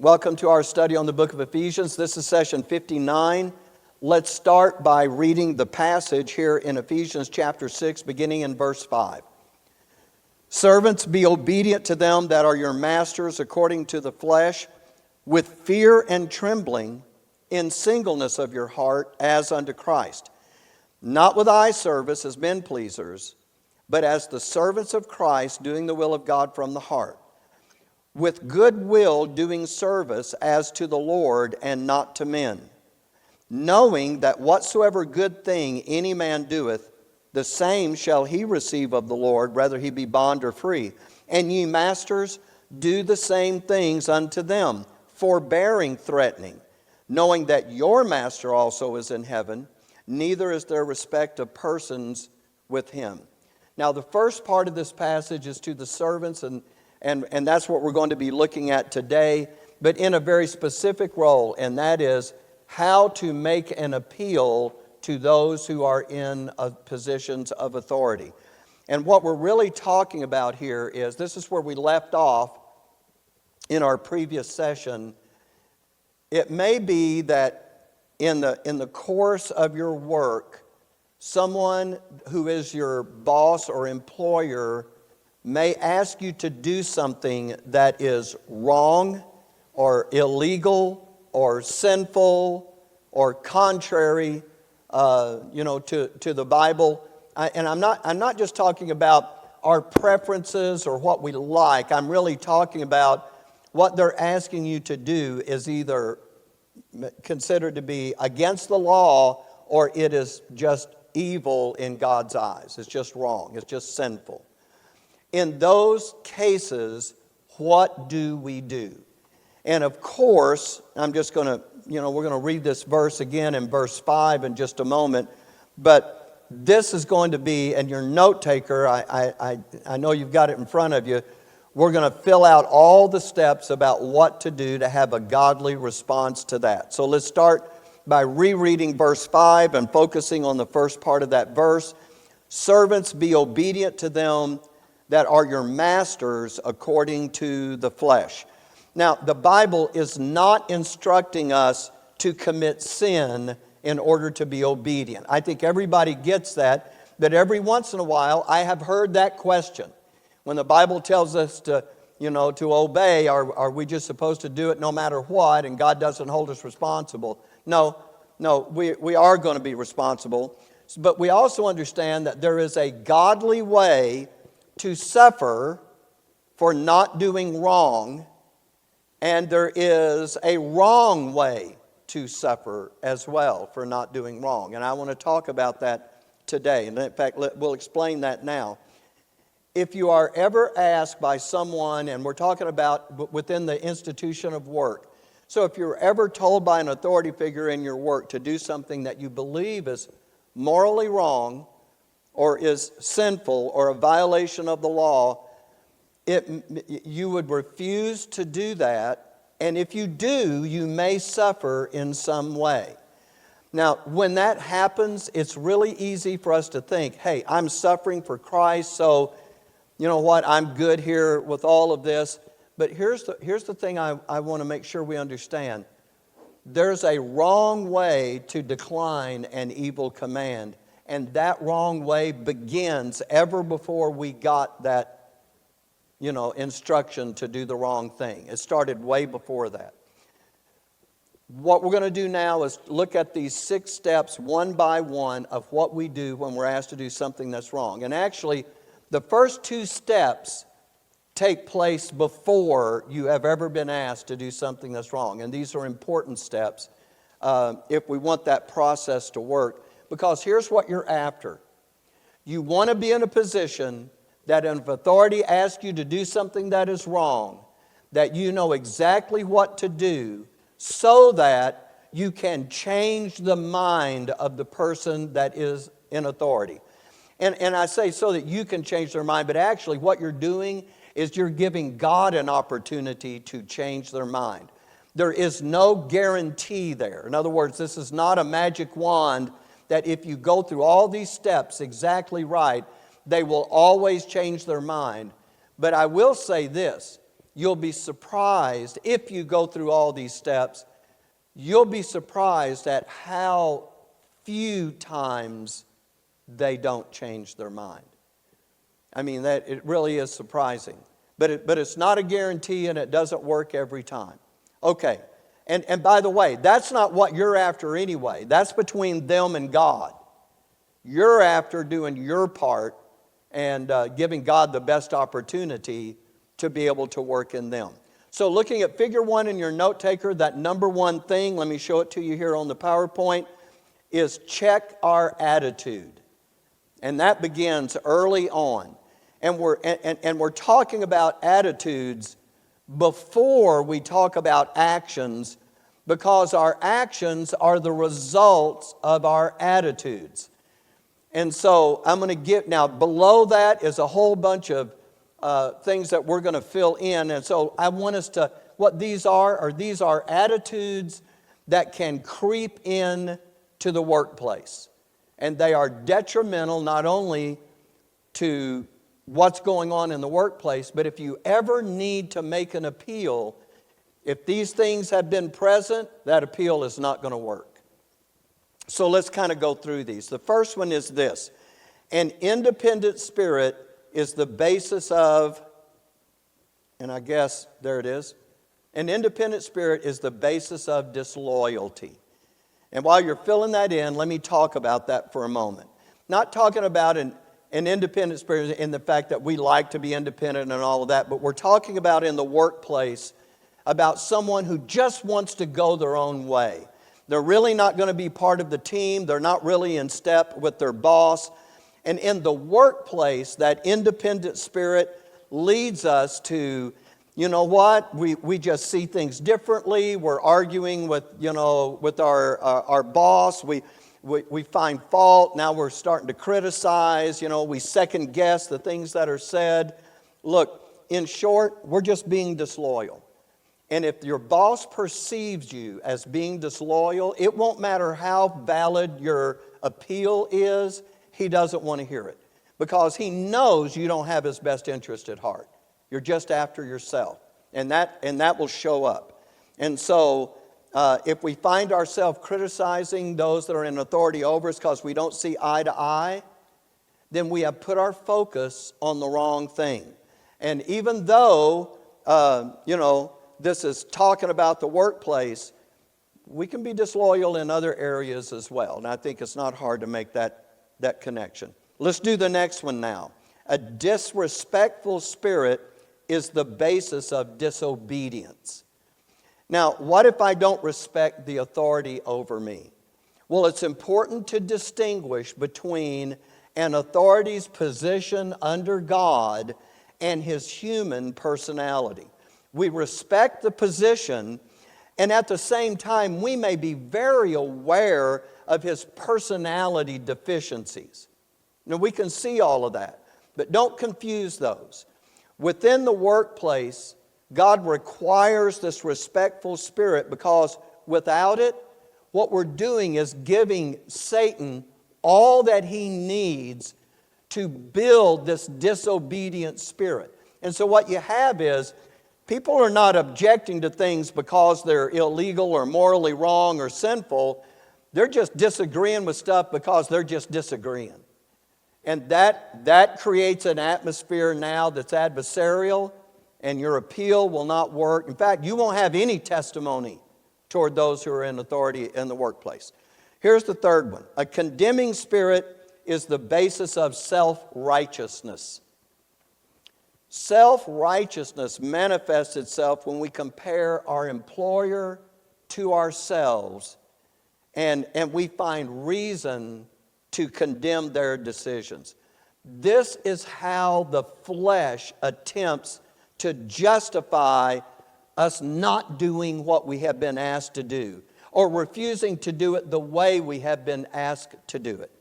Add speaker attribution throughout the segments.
Speaker 1: Welcome to our study on the book of Ephesians. This is session 59. Let's start by reading the passage here in Ephesians chapter 6, beginning in verse 5. Servants, be obedient to them that are your masters according to the flesh, with fear and trembling, in singleness of your heart, as unto Christ. Not with eye service as men pleasers, but as the servants of Christ, doing the will of God from the heart. With good will doing service as to the Lord and not to men, knowing that whatsoever good thing any man doeth, the same shall he receive of the Lord, whether he be bond or free. And ye masters, do the same things unto them, forbearing threatening, knowing that your master also is in heaven, neither is there respect of persons with him. Now the first part of this passage is to the servants, and that's what we're going to be looking at today, but in a very specific role, and that is how to make an appeal to those who are in positions of authority. And what we're really talking about here is, this is where we left off in our previous session. It may be that in the course of your work, someone who is your boss or employer may ask you to do something that is wrong or illegal or sinful or contrary, to the Bible. And I'm not just talking about our preferences or what we like. I'm really talking about what they're asking you to do is either considered to be against the law, or it is just evil in God's eyes. It's just wrong. It's just sinful. In those cases, what do we do? And of course, I'm just going to, we're going to read this verse again in verse 5 in just a moment. But this is going to be, and your note taker, I know you've got it in front of you, we're going to fill out all the steps about what to do to have a godly response to that. So let's start by rereading verse 5 and focusing on the first part of that verse. Servants, be obedient to them that are your masters according to the flesh. Now, the Bible is not instructing us to commit sin in order to be obedient. I think everybody gets that, but every once in a while I have heard that question. When the Bible tells us to obey, are we just supposed to do it no matter what, and God doesn't hold us responsible? No, we are going to be responsible. But we also understand that there is a godly way to suffer for not doing wrong, and there is a wrong way to suffer as well for not doing wrong. And I want to talk about that today. And in fact, we'll explain that now. If you are ever asked by someone, and we're talking about within the institution of work, so if you're ever told by an authority figure in your work to do something that you believe is morally wrong, or is sinful, or a violation of the law, you would refuse to do that, and if you do, you may suffer in some way. Now, when that happens, it's really easy for us to think, hey, I'm suffering for Christ, so you know what, I'm good here with all of this. But here's the thing I want to make sure we understand. There's a wrong way to decline an evil command. And that wrong way begins ever before we got that, instruction to do the wrong thing. It started way before that. What we're going to do now is look at these 6 steps one by one of what we do when we're asked to do something that's wrong. And actually, the first 2 steps take place before you have ever been asked to do something that's wrong. And these are important steps if we want that process to work. Because here's what you're after. You want to be in a position that if authority asks you to do something that is wrong, that you know exactly what to do so that you can change the mind of the person that is in authority. And I say so that you can change their mind, but actually what you're doing is you're giving God an opportunity to change their mind. There is no guarantee there. In other words, this is not a magic wand that if you go through all these steps exactly right, they will always change their mind. But I will say this, you'll be surprised, if you go through all these steps, you'll be surprised at how few times they don't change their mind. I mean, that it really is surprising. But it's not a guarantee, and it doesn't work every time. Okay, and by the way, that's not what you're after anyway. That's between them and God. You're after doing your part and giving God the best opportunity to be able to work in them. So looking at figure 1 in your note taker, that number one thing, let me show it to you here on the PowerPoint, is check our attitude. And that begins early on. And we're talking about attitudes before we talk about actions, because our actions are the results of our attitudes. And so I'm going to give, now below that is a whole bunch of things that we're going to fill in. And so I want us to, what these are these are attitudes that can creep in to the workplace. And they are detrimental not only to what's going on in the workplace, but if you ever need to make an appeal, if these things have been present, that appeal is not going to work. So let's kind of go through these. The first one is this: an independent spirit is the basis of, and I guess there it is, an independent spirit is the basis of disloyalty. And while you're filling that in, let me talk about that for a moment. Not talking about an independent spirit in the fact that we like to be independent and all of that, but we're talking about in the workplace about someone who just wants to go their own way. They're really not going to be part of the team. They're not really in step with their boss. And in the workplace, that independent spirit leads us to, you know what, we just see things differently. We're arguing with our boss. We find fault. Now we're starting to criticize. We second guess the things that are said. Look, in short, we're just being disloyal. And if your boss perceives you as being disloyal, it won't matter how valid your appeal is, he doesn't want to hear it. Because he knows you don't have his best interest at heart. You're just after yourself. And that will show up. And so if we find ourselves criticizing those that are in authority over us because we don't see eye to eye, then we have put our focus on the wrong thing. And even though, this is talking about the workplace, we can be disloyal in other areas as well. And I think it's not hard to make that connection. Let's do the next one now. A disrespectful spirit is the basis of disobedience. Now, what if I don't respect the authority over me? Well, it's important to distinguish between an authority's position under God and his human personality. We respect the position, and at the same time, we may be very aware of his personality deficiencies. Now, we can see all of that, but don't confuse those. Within the workplace, God requires this respectful spirit, because without it, what we're doing is giving Satan all that he needs to build this disobedient spirit. And so what you have is, people are not objecting to things because they're illegal or morally wrong or sinful. They're just disagreeing with stuff because they're just disagreeing. And that creates an atmosphere now that's adversarial, and your appeal will not work. In fact, you won't have any testimony toward those who are in authority in the workplace. Here's the third one. A condemning spirit is the basis of self-righteousness. Self-righteousness manifests itself when we compare our employer to ourselves, and we find reason to condemn their decisions. This is how the flesh attempts to justify us not doing what we have been asked to do, or refusing to do it the way we have been asked to do it.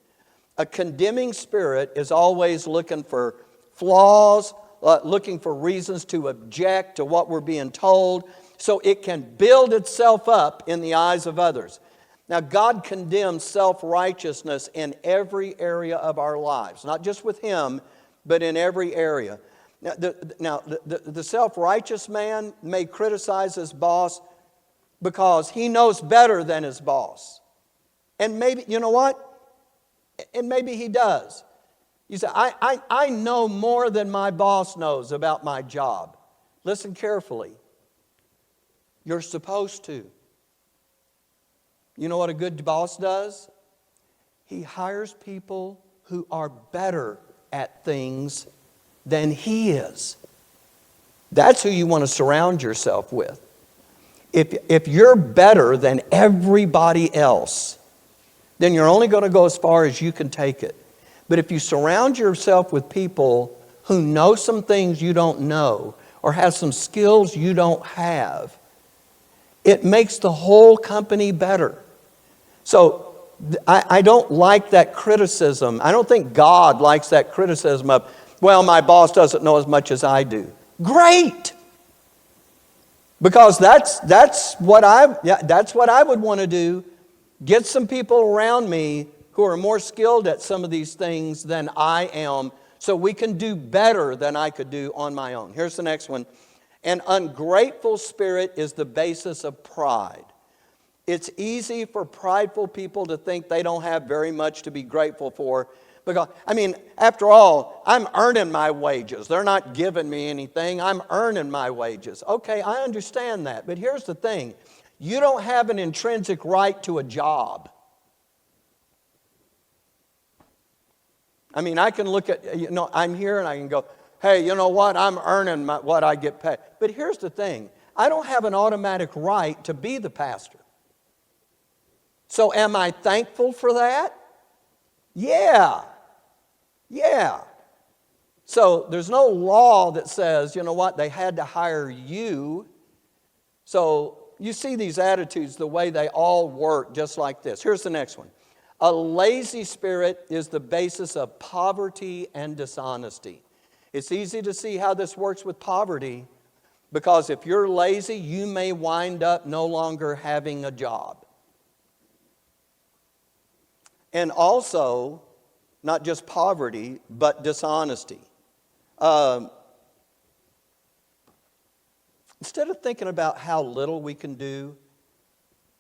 Speaker 1: A condemning spirit is always looking for flaws, looking for reasons to object to what we're being told, so it can build itself up in the eyes of others. Now, God condemns self-righteousness in every area of our lives, not just with Him, but in every area. The self-righteous man may criticize his boss because he knows better than his boss. And maybe, you know what? And maybe he does. You say, I know more than my boss knows about my job. Listen carefully. You're supposed to. You know what a good boss does? He hires people who are better at things than he is. That's who you want to surround yourself with. If you're better than everybody else, then you're only going to go as far as you can take it. But if you surround yourself with people who know some things you don't know or have some skills you don't have, it makes the whole company better. So I don't like that criticism. I don't think God likes that criticism of, well, my boss doesn't know as much as I do. Great! Because that's what I would want to do. Get some people around me who are more skilled at some of these things than I am, so we can do better than I could do on my own. Here's the next one. An ungrateful spirit is the basis of pride. It's easy for prideful people to think they don't have very much to be grateful for. Because, after all, I'm earning my wages. They're not giving me anything. I'm earning my wages. Okay, I understand that. But here's the thing. You don't have an intrinsic right to a job. I can look at, I'm here and I can go, hey, you know what? I'm earning what I get paid. But here's the thing. I don't have an automatic right to be the pastor. So am I thankful for that? Yeah. So there's no law that says, you know what, they had to hire you. So you see these attitudes, the way they all work just like this. Here's the next one. A lazy spirit is the basis of poverty and dishonesty. It's easy to see how this works with poverty, because if you're lazy, you may wind up no longer having a job. And also, not just poverty, but dishonesty. Instead of thinking about how little we can do,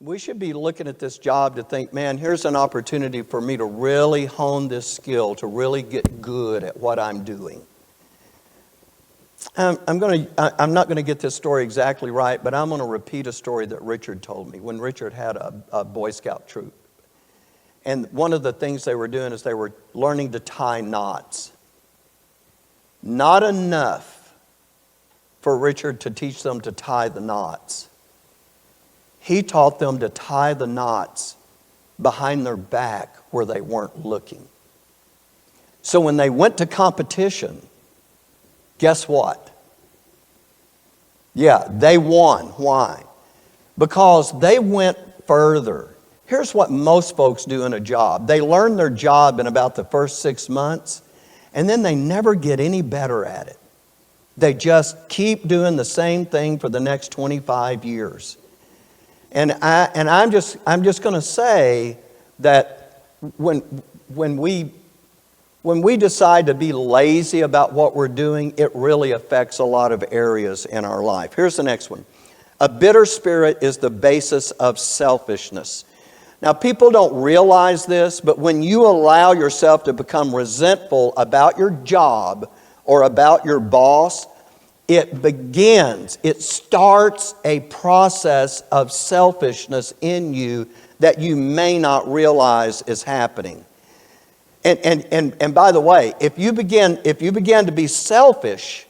Speaker 1: we should be looking at this job to think, man, here's an opportunity for me to really hone this skill, to really get good at what I'm doing. I'm not going to get this story exactly right, but I'm going to repeat a story that Richard told me when Richard had a Boy Scout troop. And one of the things they were doing is they were learning to tie knots. Not enough for Richard to teach them to tie the knots. He taught them to tie the knots behind their back where they weren't looking. So when they went to competition, guess what? Yeah, they won. Why? Because they went further. Here's what most folks do in a job. They learn their job in about the first 6 months, and then they never get any better at it. They just keep doing the same thing for the next 25 years. And I'm just going to say that when we decide to be lazy about what we're doing, it really affects a lot of areas in our life. Here's the next one. A bitter spirit is the basis of selfishness. Now, people don't realize this, but when you allow yourself to become resentful about your job or about your boss, it starts a process of selfishness in you that you may not realize is happening. And by the way, if you begin to be selfish,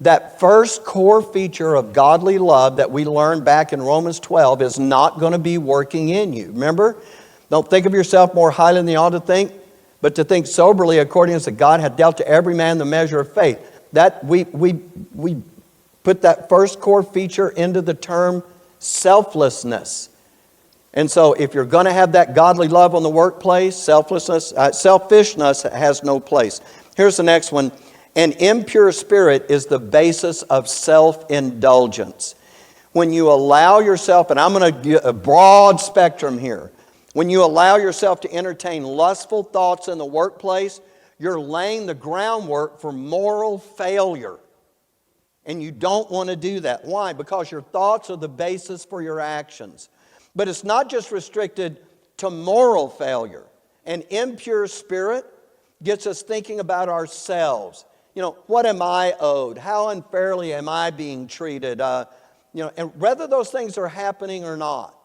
Speaker 1: that first core feature of godly love that we learned back in Romans 12 is not going to be working in you. Remember? Don't think of yourself more highly than you ought to think, but to think soberly according as that God hath dealt to every man the measure of faith. That we put that first core feature into the term selflessness. And so if you're going to have that godly love on the workplace, selfishness has no place. Here's the next one. An impure spirit is the basis of self-indulgence. When you allow yourself, and I'm going to give a broad spectrum here. When you allow yourself to entertain lustful thoughts in the workplace, you're laying the groundwork for moral failure. And you don't want to do that. Why? Because your thoughts are the basis for your actions. But it's not just restricted to moral failure. An impure spirit gets us thinking about ourselves. What am I owed? How unfairly am I being treated? And whether those things are happening or not.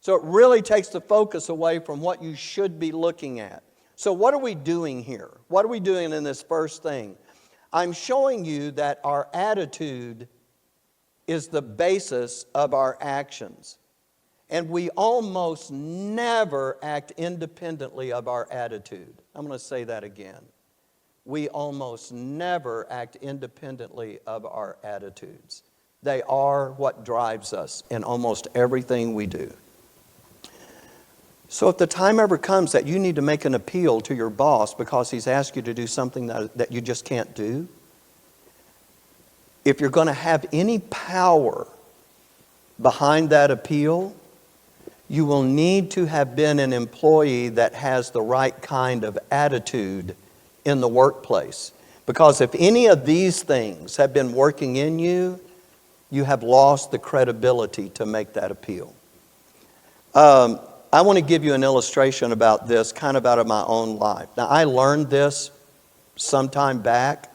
Speaker 1: So it really takes the focus away from what you should be looking at. So what are we doing here? What are we doing in this first thing? I'm showing you that our attitude is the basis of our actions. And we almost never act independently of our attitude. I'm going to say that again. We almost never act independently of our attitudes. They are what drives us in almost everything we do. So if the time ever comes that you need to make an appeal to your boss because he's asked you to do something that you just can't do, if you're going to have any power behind that appeal, you will need to have been an employee that has the right kind of attitude in the workplace. Because if any of these things have been working in you, you have lost the credibility to make that appeal. I want to give you an illustration about this, kind of out of my own life. Now, I learned this some time back.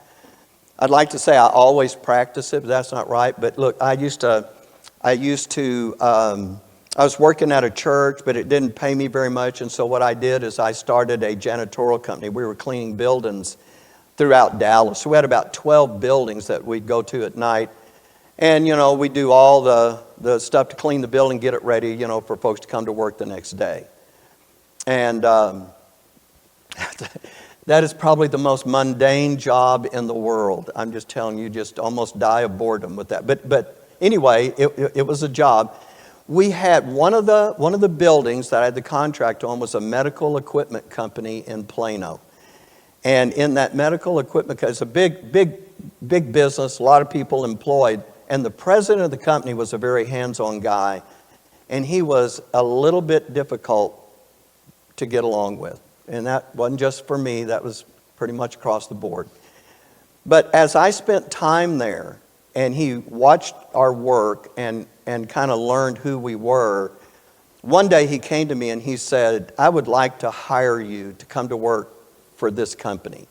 Speaker 1: I'd like to say I always practice it, but that's not right. But look, I was working at a church, but it didn't pay me very much. And so what I did is I started a janitorial company. We were cleaning buildings throughout Dallas. So we had about 12 buildings that we'd go to at night. And, we do all the stuff to clean the building, get it ready, for folks to come to work the next day. And that is probably the most mundane job in the world. I'm just telling you, just almost die of boredom with that. But anyway, it was a job. We had one of the buildings that I had the contract on was a medical equipment company in Plano. And in that medical equipment, it's a big business, a lot of people employed. And the president of the company was a very hands-on guy. And he was a little bit difficult to get along with. And that wasn't just for me, that was pretty much across the board. But as I spent time there, and he watched our work and kind of learned who we were, one day he came to me and he said, I would like to hire you to come to work for this company.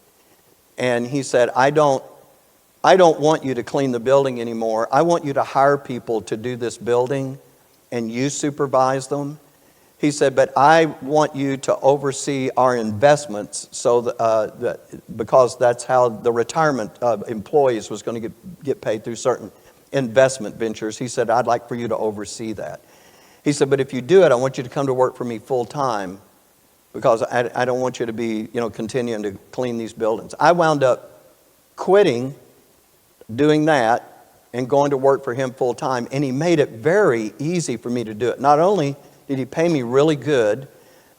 Speaker 1: And he said, I don't want you to clean the building anymore. I want you to hire people to do this building and you supervise them. He said, but I want you to oversee our investments because that's how the retirement of employees was going to get paid through certain investment ventures. He said, I'd like for you to oversee that. He said, but if you do it, I want you to come to work for me full time because I don't want you to be, continuing to clean these buildings. I wound up quitting doing that and going to work for him full time, and he made it very easy for me to do it. Not only did he pay me really good,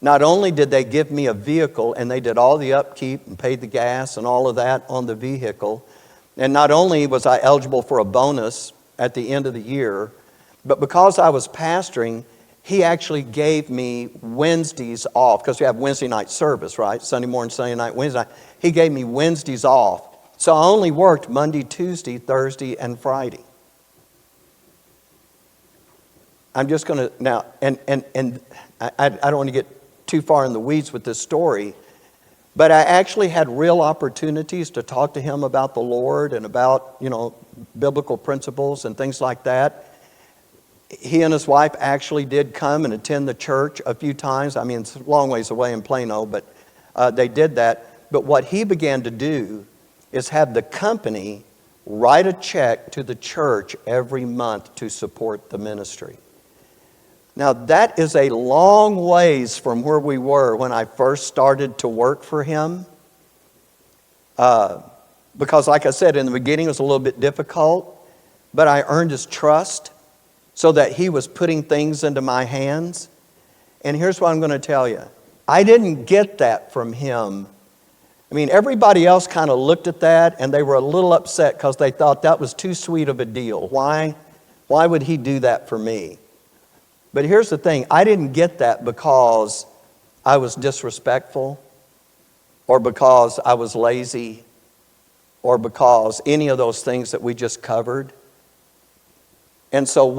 Speaker 1: not only did they give me a vehicle and they did all the upkeep and paid the gas and all of that on the vehicle, and not only was I eligible for a bonus at the end of the year, but because I was pastoring, he actually gave me Wednesdays off, because we have Wednesday night service, right? Sunday morning, Sunday night, Wednesday night. He gave me Wednesdays off. So I only worked Monday, Tuesday, Thursday, and Friday. I'm just going to, now, and I don't want to get too far in the weeds with this story, but I actually had real opportunities to talk to him about the Lord and about, biblical principles and things like that. He and his wife actually did come and attend the church a few times. I mean, it's a long ways away in Plano, but they did that. But what he began to do is have the company write a check to the church every month to support the ministry. Now, that is a long ways from where we were when I first started to work for him. Because, like I said, in the beginning it was a little bit difficult, but I earned his trust so that he was putting things into my hands. And here's what I'm going to tell you. I didn't get that from him. I mean, everybody else kind of looked at that and they were a little upset because they thought that was too sweet of a deal. Why would he do that for me? But here's the thing. I didn't get that because I was disrespectful. or because I was lazy, or because any of those things that we just covered. And so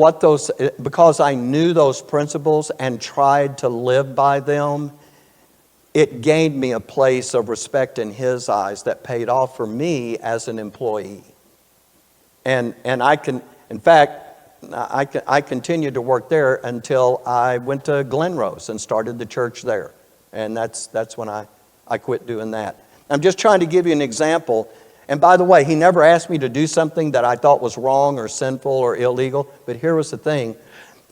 Speaker 1: because I knew those principles and tried to live by them, it gained me a place of respect in His eyes that paid off for me as an employee. And I continued to work there until I went to Glenrose and started the church there. And that's when I quit doing that. I'm just trying to give you an example. And by the way, He never asked me to do something that I thought was wrong or sinful or illegal. But here was the thing.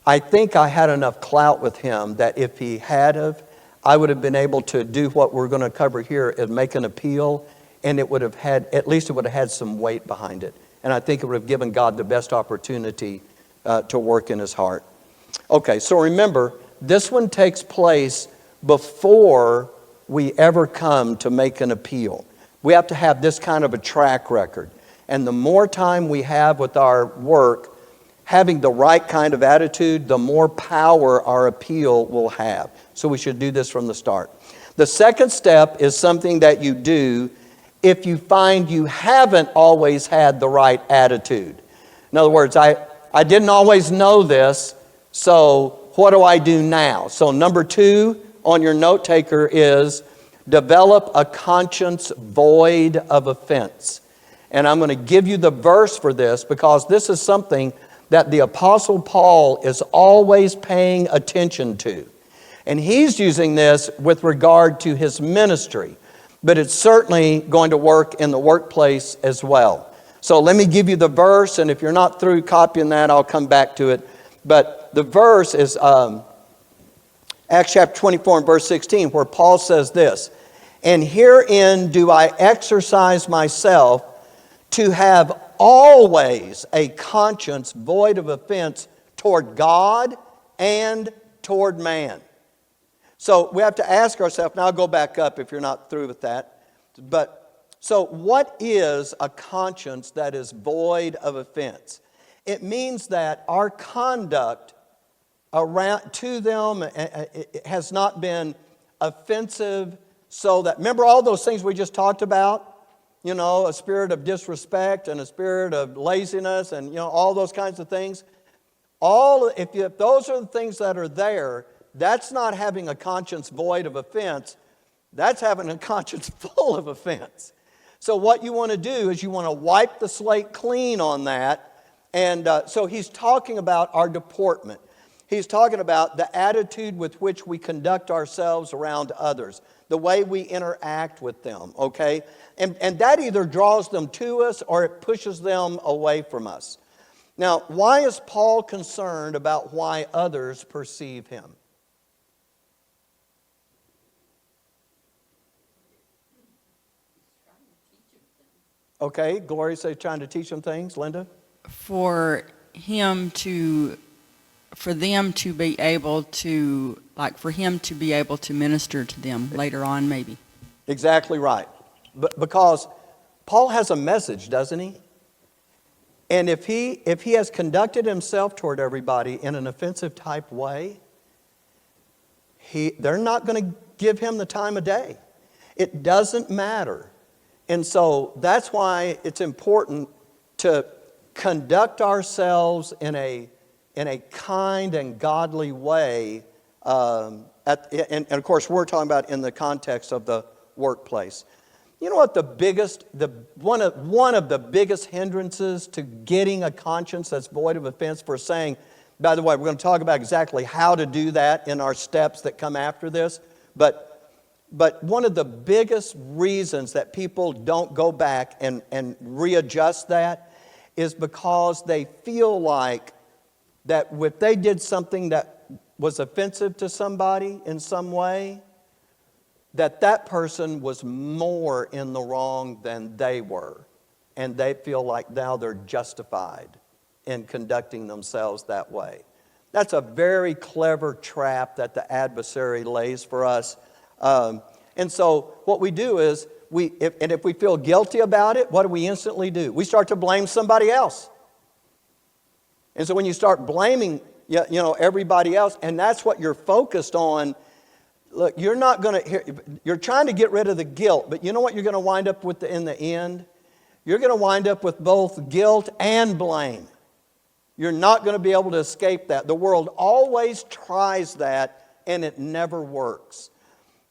Speaker 1: I think I had enough clout with Him that if He had of, I would have been able to do what we're going to cover here and make an appeal. And it would have at least had some weight behind it. And I think it would have given God the best opportunity to work in His heart. Okay, so remember, this one takes place before we ever come to make an appeal. We have to have this kind of a track record. And the more time we have with our work, having the right kind of attitude, the more power our appeal will have. So we should do this from the start. The second step is something that you do if you find you haven't always had the right attitude. In other words, I didn't always know this, so what do I do now? So number 2 on your note taker is develop a conscience void of offense. And I'm going to give you the verse for this because this is something that the Apostle Paul is always paying attention to. And he's using this with regard to his ministry, but it's certainly going to work in the workplace as well. So let me give you the verse, and if you're not through copying that, I'll come back to it. But the verse is Acts chapter 24 and verse 16, where Paul says this, "And herein do I exercise myself to have always a conscience void of offense toward God and toward man." So we have to ask ourselves, now I'll go back up if you're not through with that. So what is a conscience that is void of offense? It means that our conduct to them has not been offensive, so that, remember all those things we just talked about? You know, a spirit of disrespect and a spirit of laziness and, you know, all those kinds of things. If those are the things that are there, that's not having a conscience void of offense. That's having a conscience full of offense. So what you want to do is you want to wipe the slate clean on that. And so he's talking about our deportment. He's talking about the attitude with which we conduct ourselves around others, the way we interact with them, okay? And that either draws them to us or it pushes them away from us. Now, why is Paul concerned about why others perceive him? Okay, Gloria says trying to teach them things. Linda?
Speaker 2: For them to be able to, for him to be able to minister to them later on, maybe.
Speaker 1: Exactly right. But because Paul has a message, doesn't he? And if he has conducted himself toward everybody in an offensive type way, they're not going to give him the time of day. It doesn't matter. And so that's why it's important to conduct ourselves in a kind and godly way. And of course, we're talking about in the context of the workplace. You know what one of the biggest hindrances to getting a conscience that's void of offense for saying, by the way, we're going to talk about exactly how to do that in our steps that come after this, but one of the biggest reasons that people don't go back and readjust that is because they feel like that if they did something that was offensive to somebody in some way, that person was more in the wrong than they were. And they feel like now they're justified in conducting themselves that way. That's a very clever trap that the adversary lays for us. And so what we do is, if we feel guilty about it, what do we instantly do? We start to blame somebody else. And so when you start blaming everybody else, and that's what you're focused on, Look, you're not going to, you're trying to get rid of the guilt, but you know what you're going to wind up with in the end? You're going to wind up with both guilt and blame. You're not going to be able to escape that. The world always tries that, and it never works.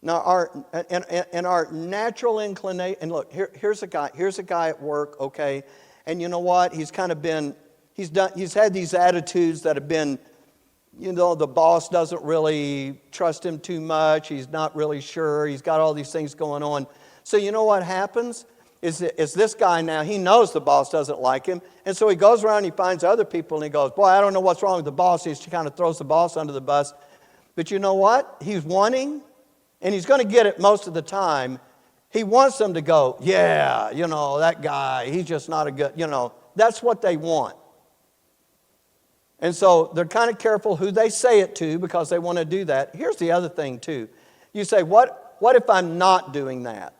Speaker 1: Now, our natural inclination, and look, here's a guy at work, okay, and you know what? He's had these attitudes that have been, you know, the boss doesn't really trust him too much. He's not really sure. He's got all these things going on. So you know what happens? Is this guy now, he knows the boss doesn't like him, and so he goes around and he finds other people and he goes, boy, I don't know what's wrong with the boss. He kind of throws the boss under the bus. But you know what? He's wanting, and he's going to get it most of the time. He wants them to go, yeah, you know, that guy, he's just not a good, you know, that's what they want. And so they're kind of careful who they say it to because they want to do that. Here's the other thing too. You say, what if I'm not doing that?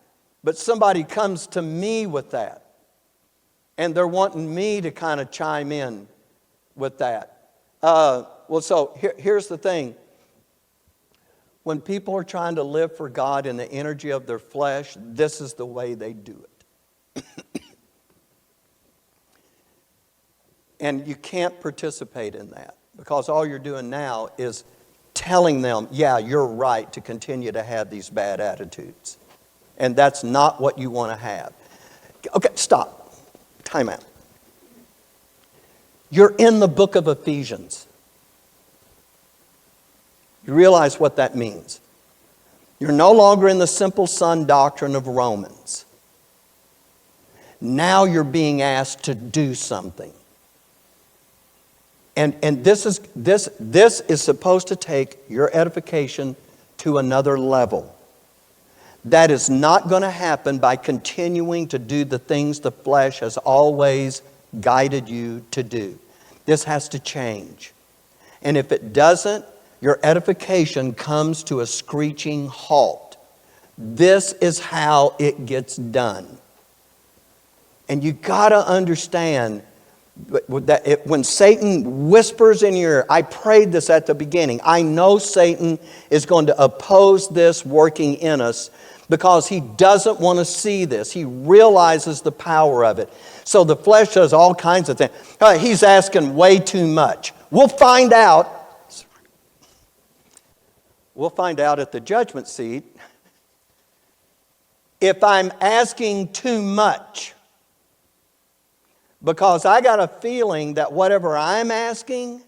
Speaker 1: But somebody comes to me with that. And they're wanting me to kind of chime in with that. Here's the thing. When people are trying to live for God in the energy of their flesh, this is the way they do it. And you can't participate in that because all you're doing now is telling them, yeah, you're right to continue to have these bad attitudes. And that's not what you want to have. Okay, stop. Time out. You're in the book of Ephesians. You realize what that means. You're no longer in the simple son doctrine of Romans. Now you're being asked to do something. And this is supposed to take your edification to another level. That is not going to happen by continuing to do the things the flesh has always guided you to do. This has to change. And if it doesn't, your edification comes to a screeching halt. This is how it gets done. And you got to understand that when Satan whispers in your ear, I prayed this at the beginning. I know Satan is going to oppose this working in us because he doesn't want to see this. He realizes the power of it. So the flesh does all kinds of things. He's asking way too much. We'll find out. We'll find out at the judgment seat if I'm asking too much. Because I got a feeling that whatever I'm asking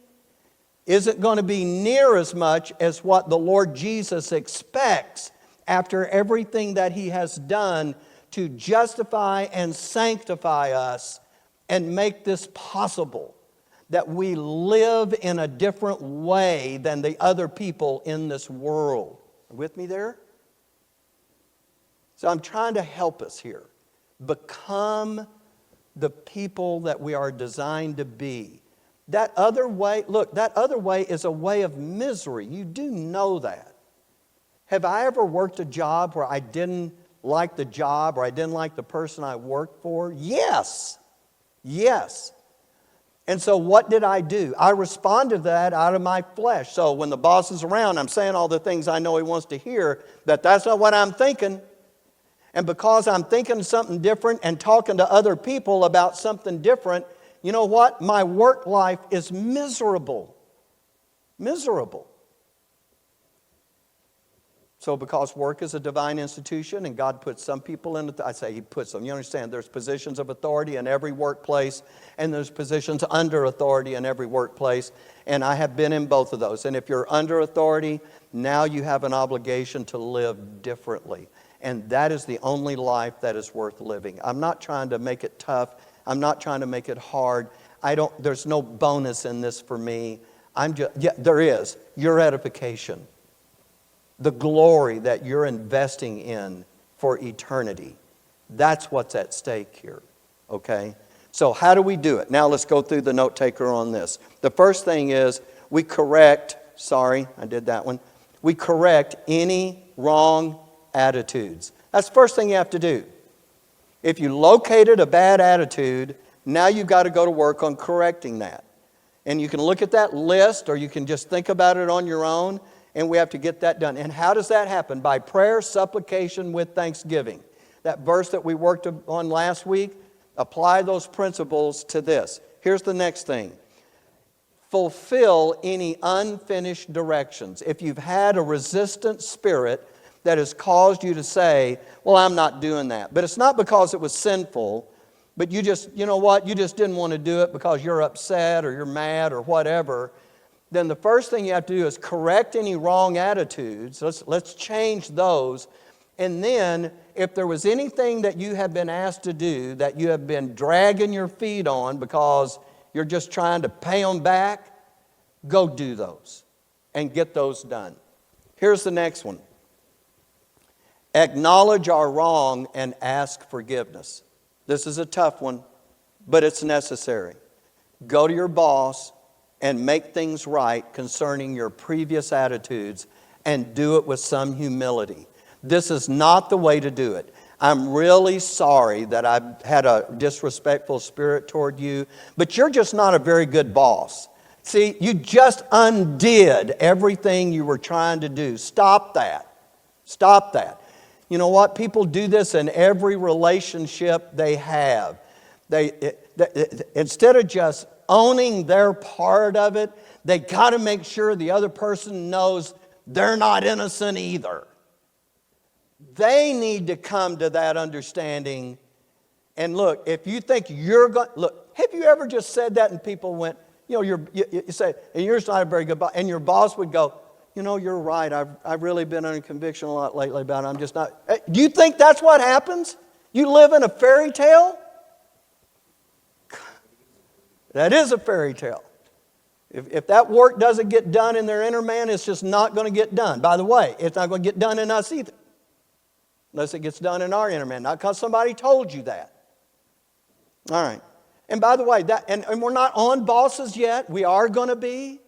Speaker 1: isn't going to be near as much as what the Lord Jesus expects after everything that He has done to justify and sanctify us and make this possible, that we live in a different way than the other people in this world. With me there? So I'm trying to help us here. Become the people that we are designed to be. That other way, look, that other way is a way of misery. You do know that. Have I ever worked a job where I didn't like the job or I didn't like the person I worked for? Yes. Yes. And so what did I do? I responded to that out of my flesh. So when the boss is around, I'm saying all the things I know he wants to hear, that's not what I'm thinking. And because I'm thinking something different and talking to other people about something different, you know what? My work life is miserable. Miserable. So because work is a divine institution and God puts some people in it, I say He puts them. You understand, there's positions of authority in every workplace and there's positions under authority in every workplace. And I have been in both of those. And if you're under authority, now you have an obligation to live differently. And that is the only life that is worth living. I'm not trying to make it tough. I'm not trying to make it hard. There's no bonus in this for me. There is. Your edification. The glory that you're investing in for eternity. That's what's at stake here. Okay? So how do we do it? Now let's go through the note taker on this. The first thing is we correct any wrong attitudes. That's the first thing you have to do. If you located a bad attitude, now you've got to go to work on correcting that. And you can look at that list or you can just think about it on your own and we have to get that done. And how does that happen? By prayer, supplication with thanksgiving. That verse that we worked on last week, apply those principles to this. Here's the next thing. Fulfill any unfinished directions. If you've had a resistant spirit that has caused you to say, well, I'm not doing that. But it's not because it was sinful, but you just, you know what, you just didn't want to do it because you're upset or you're mad or whatever. Then the first thing you have to do is correct any wrong attitudes. Let's change those. And then, if there was anything that you have been asked to do that you have been dragging your feet on because you're just trying to pay them back, go do those and get those done. Here's the next one. Acknowledge our wrong and ask forgiveness. This is a tough one, but it's necessary. Go to your boss and make things right concerning your previous attitudes and do it with some humility. This is not the way to do it. I'm really sorry that I've had a disrespectful spirit toward you, but you're just not a very good boss. See, you just undid everything you were trying to do. Stop that. Stop that. You know what? People do this in every relationship they have. Instead of just owning their part of it, they got to make sure the other person knows they're not innocent either. They need to come to that understanding. And look, if you think you're going, look, have you ever just said that and people went, you know, you say, and you're not a very good boss, and your boss would go, you know, you're right. I've really been under conviction a lot lately about it. I'm just not. Do you think that's what happens? You live in a fairy tale? That is a fairy tale. If that work doesn't get done in their inner man, it's just not going to get done. By the way, it's not going to get done in us either. Unless it gets done in our inner man. Not because somebody told you that. All right. And by the way, and we're not on bosses yet. We are going to be.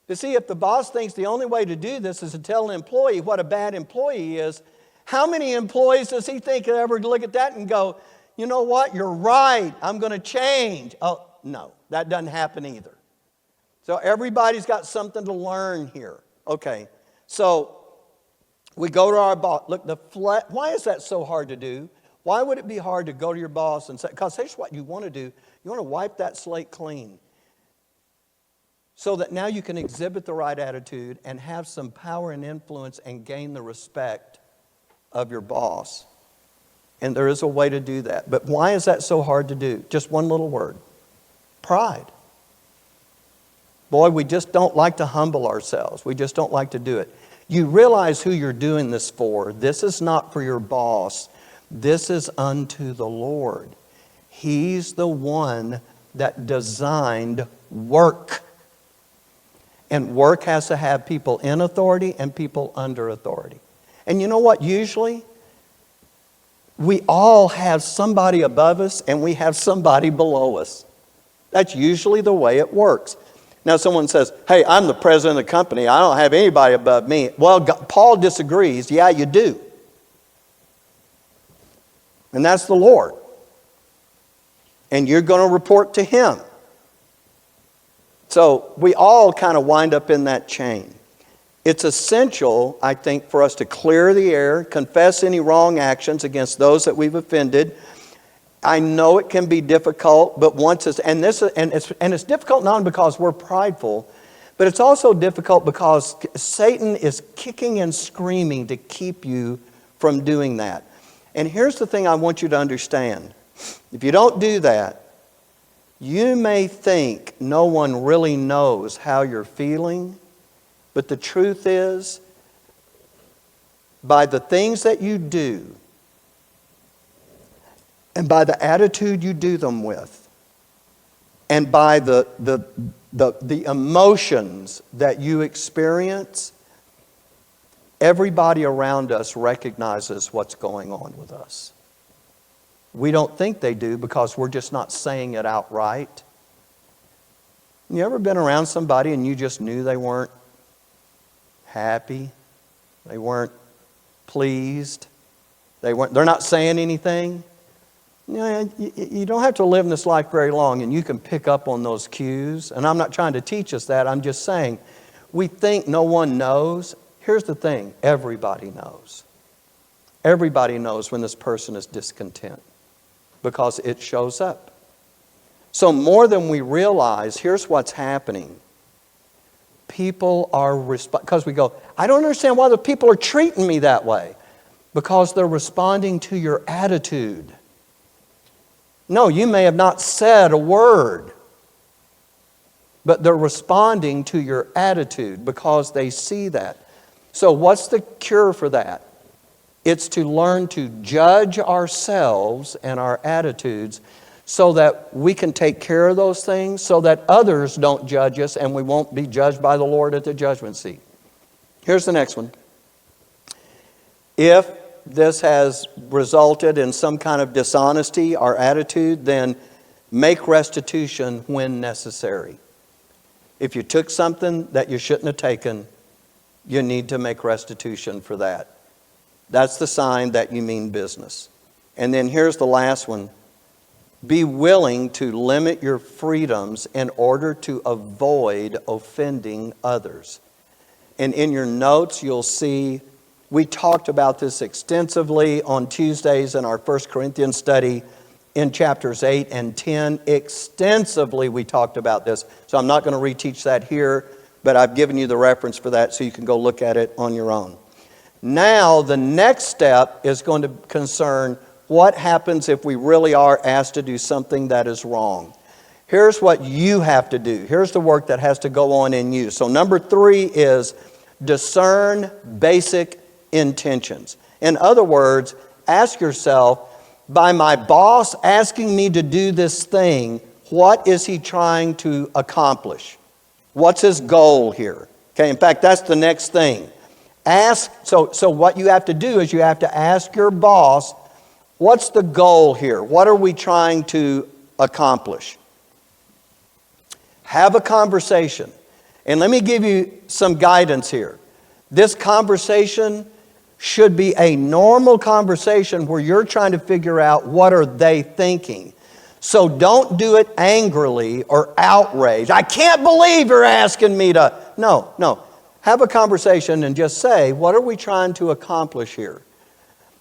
Speaker 1: You see, if the boss thinks the only way to do this is to tell an employee what a bad employee is, how many employees does he think will ever look at that and go, you know what, you're right, I'm going to change? Oh, no, that doesn't happen either. So everybody's got something to learn here. Okay, so we go to our boss. Look, why is that so hard to do? Why would it be hard to go to your boss and say, because here's what you want to do. You want to wipe that slate clean so that now you can exhibit the right attitude and have some power and influence and gain the respect of your boss. And there is a way to do that. But why is that so hard to do? Just one little word. Pride. Boy, we just don't like to humble ourselves. We just don't like to do it. You realize who you're doing this for. This is not for your boss. This is unto the Lord. He's the one that designed work. And work has to have people in authority and people under authority. And you know what? Usually, we all have somebody above us and we have somebody below us. That's usually the way it works. Now someone says, hey, I'm the president of the company. I don't have anybody above me. Well, Paul disagrees. Yeah, you do. And that's the Lord. And you're going to report to Him. So we all kind of wind up in that chain. It's essential, I think, for us to clear the air, confess any wrong actions against those that we've offended. I know it can be difficult, but once it's difficult not only because we're prideful, but it's also difficult because Satan is kicking and screaming to keep you from doing that. And here's the thing I want you to understand. If you don't do that, you may think no one really knows how you're feeling, but the truth is, by the things that you do, and by the attitude you do them with, and by the emotions that you experience, everybody around us recognizes what's going on with us. We don't think they do because we're just not saying it outright. You ever been around somebody and you just knew they weren't happy? They weren't pleased? They're not saying anything? You know, you don't have to live in this life very long and you can pick up on those cues. And I'm not trying to teach us that. I'm just saying we think no one knows. Here's the thing, everybody knows. Everybody knows when this person is discontent because it shows up. So more than we realize, here's what's happening. People are, because we go, I don't understand why the people are treating me that way. Because they're responding to your attitude. No, you may have not said a word, but they're responding to your attitude because they see that. So what's the cure for that? It's to learn to judge ourselves and our attitudes so that we can take care of those things, so that others don't judge us and we won't be judged by the Lord at the judgment seat. Here's the next one. If this has resulted in some kind of dishonesty or attitude, then make restitution when necessary. If you took something that you shouldn't have taken, you need to make restitution for that. That's the sign that you mean business. And then here's the last one. Be willing to limit your freedoms in order to avoid offending others. And in your notes, you'll see we talked about this extensively on Tuesdays in our 1 Corinthians study in chapters 8 and 10. Extensively we talked about this. So I'm not going to reteach that here, but I've given you the reference for that so you can go look at it on your own. Now the next step is going to concern what happens if we really are asked to do something that is wrong. Here's what you have to do. Here's the work that has to go on in you. So number 3 is discern basic intentions. In other words, ask yourself, by my boss asking me to do this thing, what is he trying to accomplish? What's his goal here? Okay, in fact, that's the next thing. So what you have to do is you have to ask your boss, what's the goal here? What are we trying to accomplish? Have a conversation. And let me give you some guidance here. This conversation should be a normal conversation where you're trying to figure out what are they thinking. So don't do it angrily or outraged. I can't believe you're asking me to. No. Have a conversation and just say, what are we trying to accomplish here?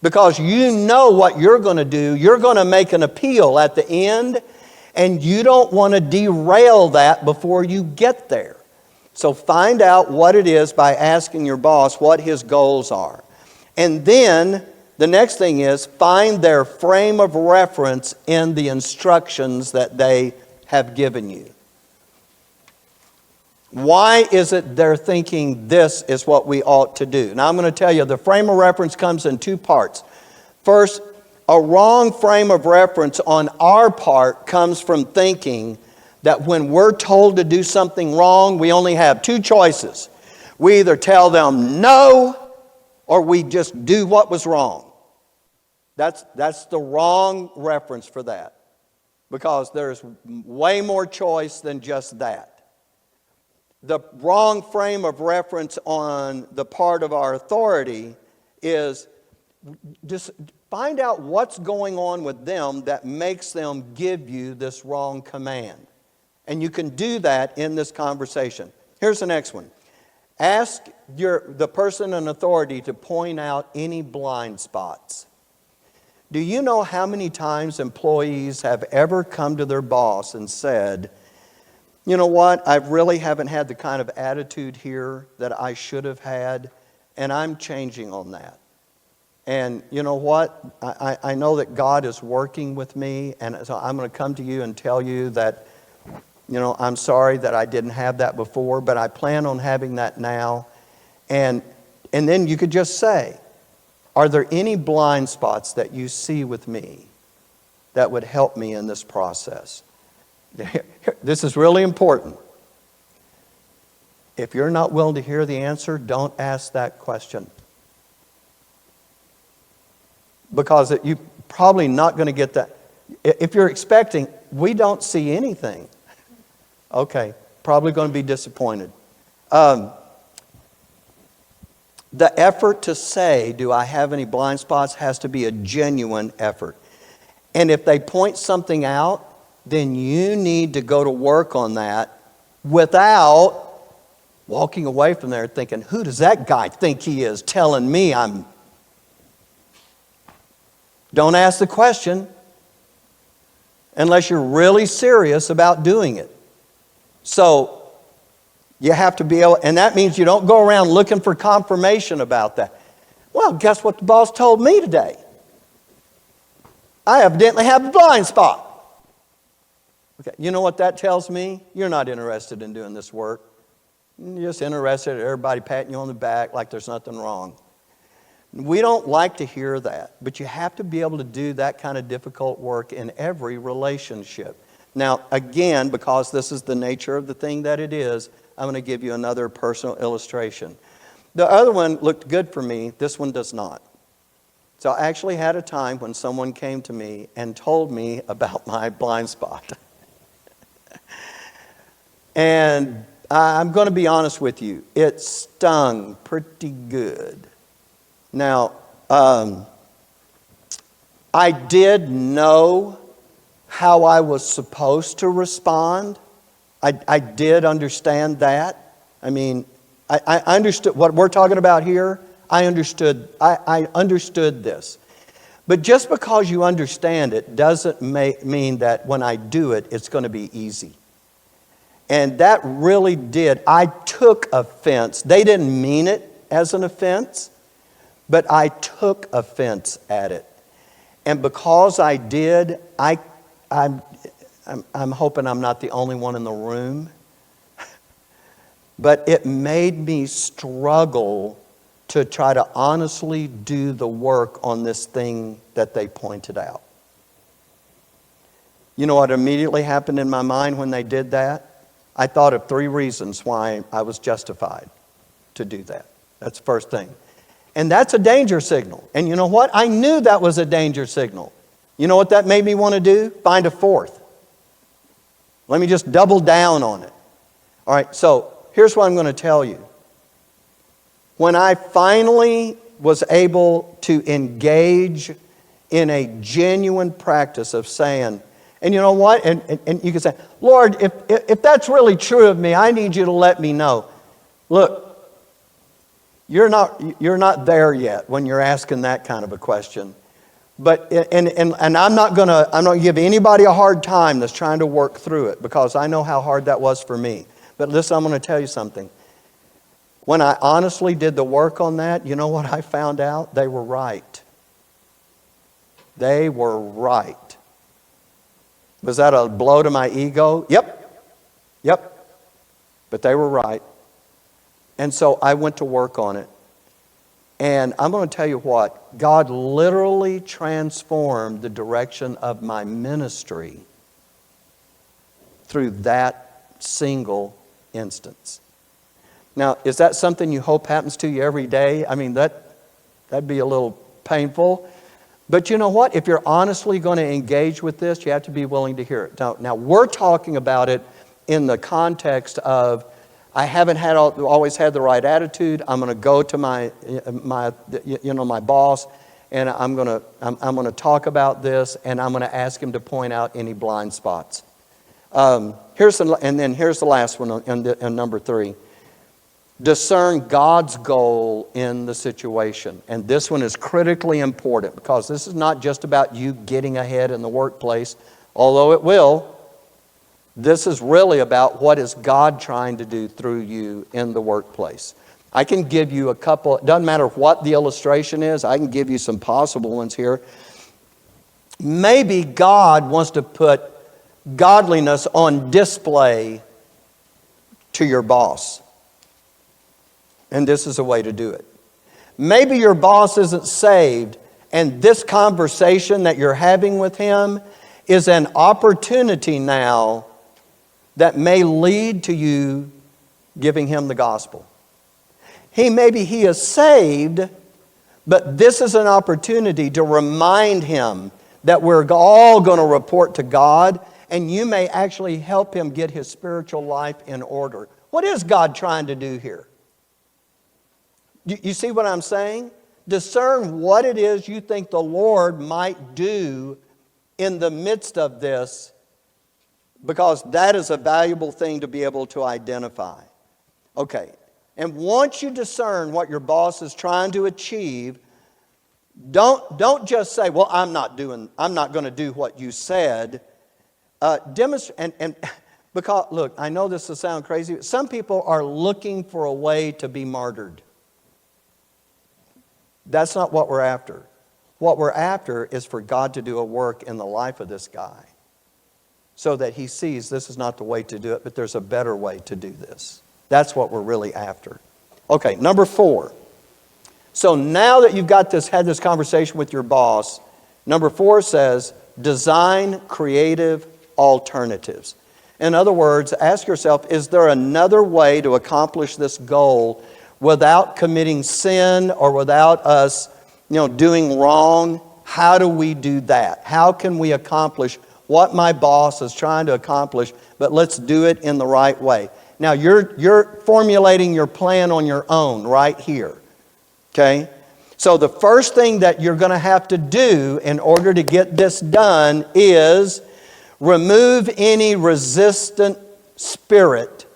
Speaker 1: Because you know what you're going to do. You're going to make an appeal at the end, and you don't want to derail that before you get there. So find out what it is by asking your boss what his goals are. And then the next thing is find their frame of reference in the instructions that they have given you. Why is it they're thinking this is what we ought to do? Now I'm going to tell you the frame of reference comes in 2 parts. First, a wrong frame of reference on our part comes from thinking that when we're told to do something wrong, we only have 2 choices. We either tell them no, or we just do what was wrong. That's the wrong reference for that. Because there's way more choice than just that. The wrong frame of reference on the part of our authority is just find out what's going on with them that makes them give you this wrong command. And you can do that in this conversation. Here's the next one. Ask the person in authority to point out any blind spots. Do you know how many times employees have ever come to their boss and said, you know what, I really haven't had the kind of attitude here that I should have had, and I'm changing on that. And you know what, I know that God is working with me, and so I'm going to come to you and tell you that, you know, I'm sorry that I didn't have that before, but I plan on having that now. And then you could just say, are there any blind spots that you see with me that would help me in this process? This is really important. If you're not willing to hear the answer, don't ask that question. Because you're probably not going to get that. If you're expecting, we don't see anything. Okay, probably going to be disappointed. The effort to say, do I have any blind spots, has to be a genuine effort. And if they point something out, then you need to go to work on that without walking away from there thinking, who does that guy think he is telling me I'm... Don't ask the question unless you're really serious about doing it. So you have to be able, and that means you don't go around looking for confirmation about that. Well, guess what the boss told me today? I evidently have a blind spot. Okay, you know what that tells me? You're not interested in doing this work. You're just interested in everybody patting you on the back like there's nothing wrong. We don't like to hear that, but you have to be able to do that kind of difficult work in every relationship. Now, again, because this is the nature of the thing that it is, I'm going to give you another personal illustration. The other one looked good for me. This one does not. So I actually had a time when someone came to me and told me about my blind spot. And I'm going to be honest with you. It stung pretty good. Now, I did know how I was supposed to respond. I did understand that. I mean, I understood what we're talking about here. I understood this. But just because you understand it doesn't mean that when I do it, it's going to be easy. And that really did. I took offense. They didn't mean it as an offense, but I took offense at it. And because I did, I'm hoping I'm not the only one in the room. But it made me struggle to try to honestly do the work on this thing that they pointed out. You know what immediately happened in my mind when they did that? I thought of 3 reasons why I was justified to do that. That's the first thing. And that's a danger signal. And you know what? I knew that was a danger signal. You know what that made me want to do? Find a 4th. Let me just double down on it. All right, so here's what I'm going to tell you. When I finally was able to engage in a genuine practice of saying, and you know what? And you can say, Lord, if that's really true of me, I need you to let me know. Look, you're not there yet when you're asking that kind of a question. But and I'm not gonna give anybody a hard time that's trying to work through it, because I know how hard that was for me. But listen, I'm going to tell you something. When I honestly did the work on that, you know what I found out? They were right. They were right. Was that a blow to my ego? Yep. But they were right. And so I went to work on it. And I'm going to tell you what, God literally transformed the direction of my ministry through that single instance. Now, is that something you hope happens to you every day? I mean, that'd be a little painful. But you know what? If you're honestly going to engage with this, you have to be willing to hear it. Now we're talking about it in the context of, I haven't always had the right attitude. I'm going to go to my boss, and I'm going to talk about this, and I'm going to ask him to point out any blind spots. Here's the last one on number 3. Discern God's goal in the situation. And this one is critically important, because this is not just about you getting ahead in the workplace, although it will. This is really about what is God trying to do through you in the workplace. I can give you a couple, it doesn't matter what the illustration is, I can give you some possible ones here. Maybe God wants to put godliness on display to your boss. And this is a way to do it. Maybe your boss isn't saved, and this conversation that you're having with him is an opportunity now that may lead to you giving him the gospel. Maybe he is saved, but this is an opportunity to remind him that we're all going to report to God, and you may actually help him get his spiritual life in order. What is God trying to do here? You see what I'm saying? Discern what it is you think the Lord might do in the midst of this, because that is a valuable thing to be able to identify. Okay. And once you discern what your boss is trying to achieve, don't just say, well, I'm not going to do what you said. Demonstrate, and because, look, I know this will sound crazy, but some people are looking for a way to be martyred. That's not what we're after. What we're after is for God to do a work in the life of this guy so that he sees this is not the way to do it, but there's a better way to do this. That's what we're really after. Okay, number 4. So now that you've had this conversation with your boss, number 4 says, design creative alternatives. In other words, ask yourself, is there another way to accomplish this goal without committing sin or without us, doing wrong? How do we do that? How can we accomplish what my boss is trying to accomplish, but let's do it in the right way? Now, you're formulating your plan on your own right here, okay? So the first thing that you're going to have to do in order to get this done is remove any resistant spirit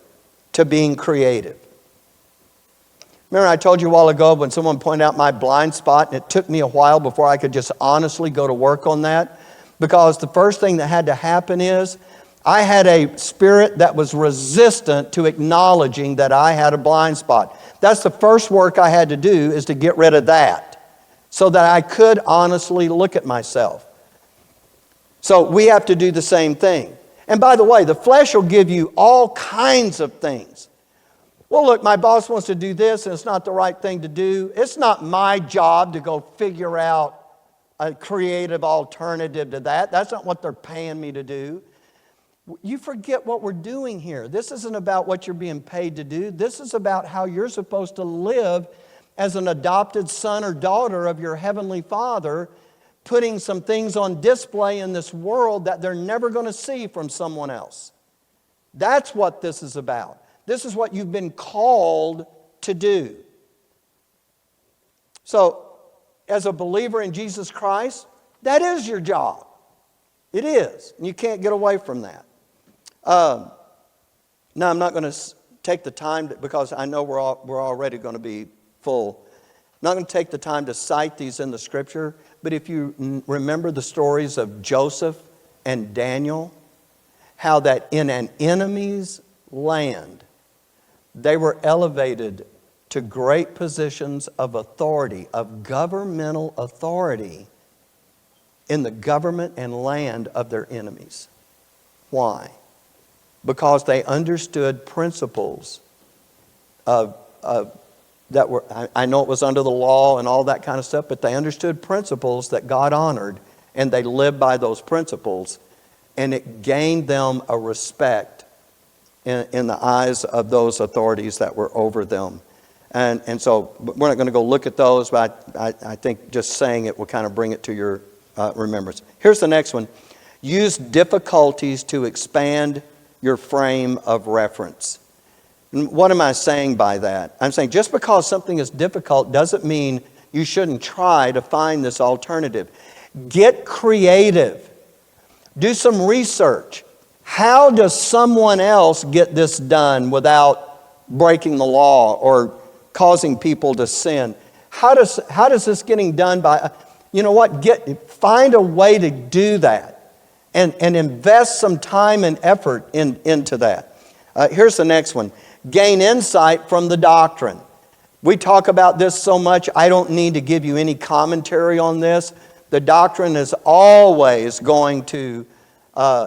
Speaker 1: to being creative. Remember I told you a while ago when someone pointed out my blind spot, and it took me a while before I could just honestly go to work on that? Because the first thing that had to happen is I had a spirit that was resistant to acknowledging that I had a blind spot. That's the first work I had to do, is to get rid of that so that I could honestly look at myself. So we have to do the same thing. And by the way, the flesh will give you all kinds of things. Well, look, my boss wants to do this and it's not the right thing to do. It's not my job to go figure out a creative alternative to that. That's not what they're paying me to do. You forget what we're doing here. This isn't about what you're being paid to do. This is about how you're supposed to live as an adopted son or daughter of your heavenly Father, putting some things on display in this world that they're never going to see from someone else. That's what this is about. This is what you've been called to do. So, as a believer in Jesus Christ, that is your job. It is. And you can't get away from that. Now, I'm not going to take the time, because I know we're already going to be full. I'm not going to take the time to cite these in the Scripture, but if you remember the stories of Joseph and Daniel, how that in an enemy's land, they were elevated to great positions of authority, of governmental authority in the government and land of their enemies. Why? Because they understood principles that were, I know it was under the law and all that kind of stuff, but they understood principles that God honored, and they lived by those principles, and it gained them a respect in the eyes of those authorities that were over them. And so we're not going to go look at those, but I think just saying it will kind of bring it to your remembrance. Here's the next one. Use difficulties to expand your frame of reference. And what am I saying by that? I'm saying just because something is difficult doesn't mean you shouldn't try to find this alternative. Get creative. Do some research. How does someone else get this done without breaking the law or causing people to sin? How does this getting done by, find a way to do that and invest some time and effort into that. Here's the next one. Gain insight from the doctrine. We talk about this so much, I don't need to give you any commentary on this. The doctrine is always going to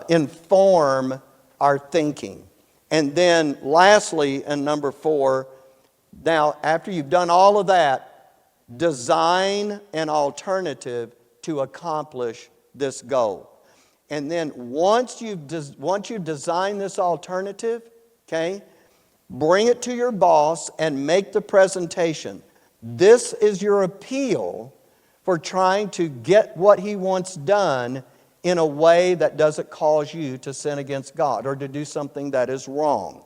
Speaker 1: inform our thinking. And then lastly, in number 4, now after you've done all of that, design an alternative to accomplish this goal. And then once you've designed this alternative, okay, bring it to your boss and make the presentation. This is your appeal for trying to get what he wants done in a way that doesn't cause you to sin against God or to do something that is wrong.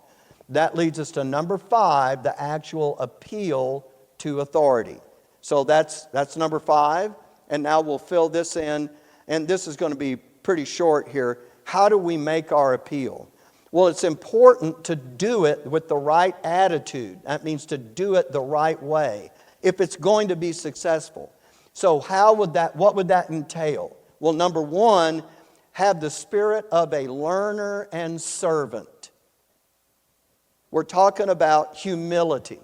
Speaker 1: That leads us to number 5, the actual appeal to authority. So that's number 5, and now we'll fill this in, and this is going to be pretty short here. How do we make our appeal? Well, it's important to do it with the right attitude. That means to do it the right way if it's going to be successful. So what would that entail? Well, number one, have the spirit of a learner and servant. We're talking about humility.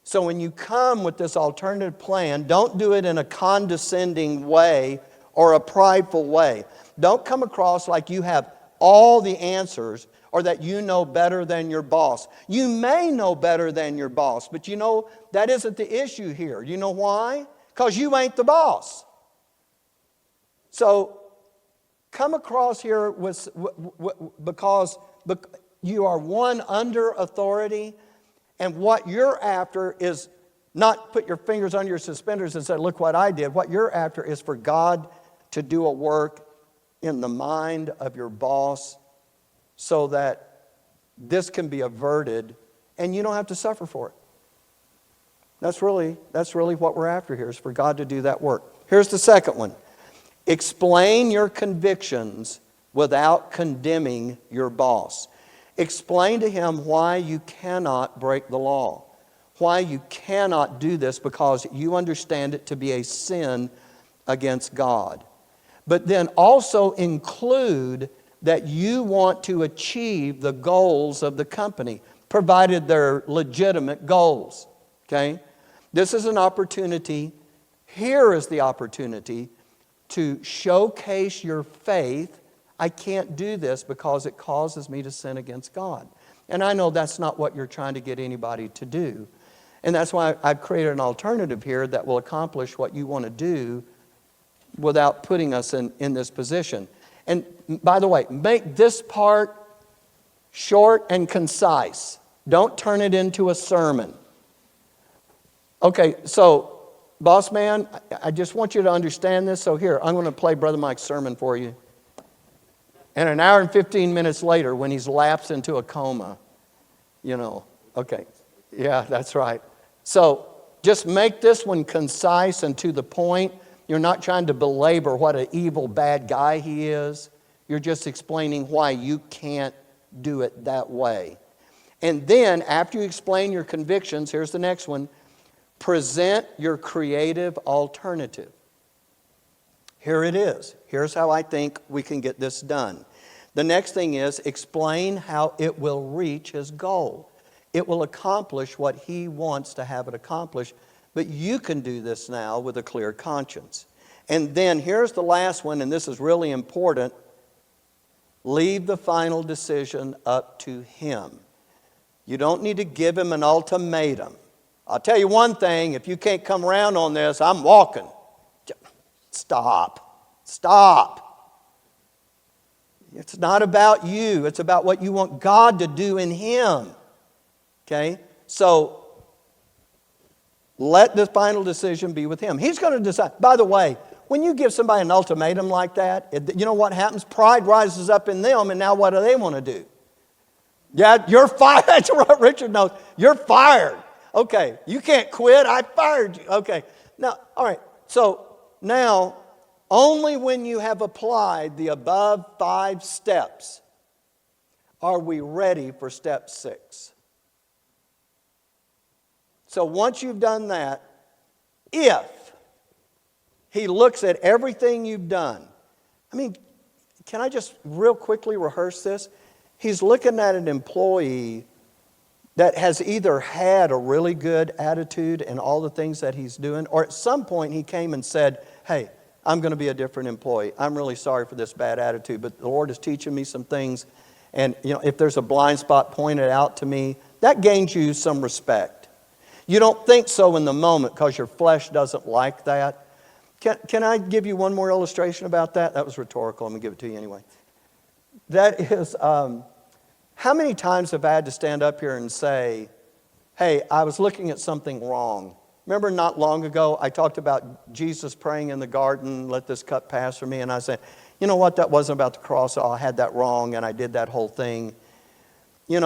Speaker 1: So when you come with this alternative plan, don't do it in a condescending way or a prideful way. Don't come across like you have all the answers or that you know better than your boss. You may know better than your boss, but you know that isn't the issue here. You know why? Because you ain't the boss. So come across here because you are one under authority, and what you're after is not put your fingers on your suspenders and say, look what I did. What you're after is for God to do a work in the mind of your boss so that this can be averted and you don't have to suffer for it. That's really what we're after here, is for God to do that work. Here's the second one. Explain your convictions without condemning your boss. Explain to him why you cannot break the law, why you cannot do this because you understand it to be a sin against God. But then also include that you want to achieve the goals of the company, provided they're legitimate goals. Okay? This is an opportunity. Here is the opportunity to showcase your faith. I can't do this because it causes me to sin against God. And I know that's not what you're trying to get anybody to do. And that's why I've created an alternative here that will accomplish what you want to do without putting us in this position. And by the way, make this part short and concise. Don't turn it into a sermon. Okay, so boss man, I just want you to understand this. So here, I'm going to play Brother Mike's sermon for you. And an hour and 15 minutes later, when he's lapsed into a coma, okay, yeah, that's right. So just make this one concise and to the point. You're not trying to belabor what an evil, bad guy he is. You're just explaining why you can't do it that way. And then, after you explain your convictions, here's the next one. Present your creative alternative. Here it is. Here's how I think we can get this done. The next thing is explain how it will reach his goal. It will accomplish what he wants to have it accomplish, but you can do this now with a clear conscience. And then here's the last one, and this is really important. Leave the final decision up to him. You don't need to give him an ultimatum. I'll tell you one thing, if you can't come around on this, I'm walking. Stop. It's not about you. It's about what you want God to do in him. Okay? So, let the final decision be with him. He's going to decide. By the way, when you give somebody an ultimatum like that, you know what happens? Pride rises up in them, and now what do they want to do? Yeah, you're fired. That's what Richard knows. You're fired. Okay, you can't quit. I fired you. Okay. Now, all right. So, now, only when you have applied the above 5 steps are we ready for step 6. So once you've done that, if he looks at everything you've done, can I just real quickly rehearse this? He's looking at an employee that has either had a really good attitude in all the things that he's doing, or at some point he came and said, hey, I'm going to be a different employee. I'm really sorry for this bad attitude, but the Lord is teaching me some things. And if there's a blind spot pointed out to me, that gains you some respect. You don't think so in the moment because your flesh doesn't like that. Can I give you one more illustration about that? That was rhetorical. I'm going to give it to you anyway. That is, how many times have I had to stand up here and say, hey, I was looking at something wrong. Remember not long ago I talked about Jesus praying in the garden, let this cup pass from me, and I said, you know what, that wasn't about the cross. I had that wrong, and I did that whole thing. I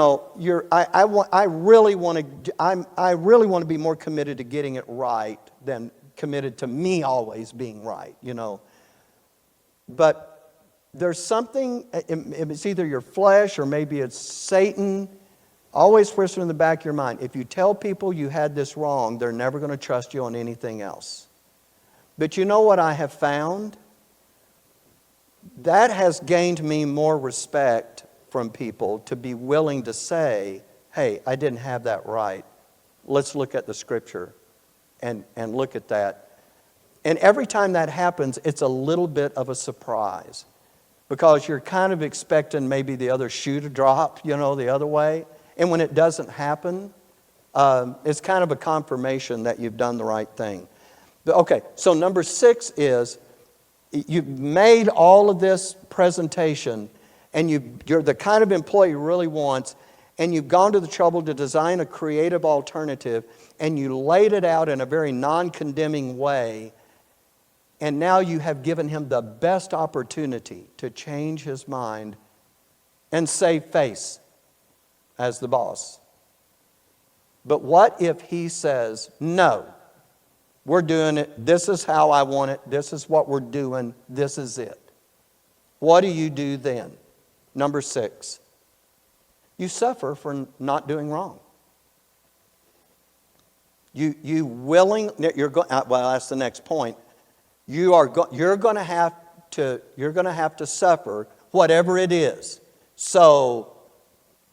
Speaker 1: really want to be more committed to getting it right than committed to me always being right, But there's something, it's either your flesh or maybe it's Satan, always whispering in the back of your mind. If you tell people you had this wrong, they're never going to trust you on anything else. But you know what I have found? That has gained me more respect from people to be willing to say, hey, I didn't have that right. Let's look at the scripture and look at that. And every time that happens, it's a little bit of a surprise because you're kind of expecting maybe the other shoe to drop, the other way. And when it doesn't happen, it's kind of a confirmation that you've done the right thing. Okay, so number 6 is you've made all of this presentation and you're the kind of employee he really wants, and you've gone to the trouble to design a creative alternative, and you laid it out in a very non-condemning way, and now you have given him the best opportunity to change his mind and save face as the boss. But what if he says, no, we're doing it, this is how I want it, this is what we're doing, this is it. What do you do then? Number 6, you suffer for not doing wrong. You're going. Well, that's the next point. You're going to have to suffer whatever it is. So,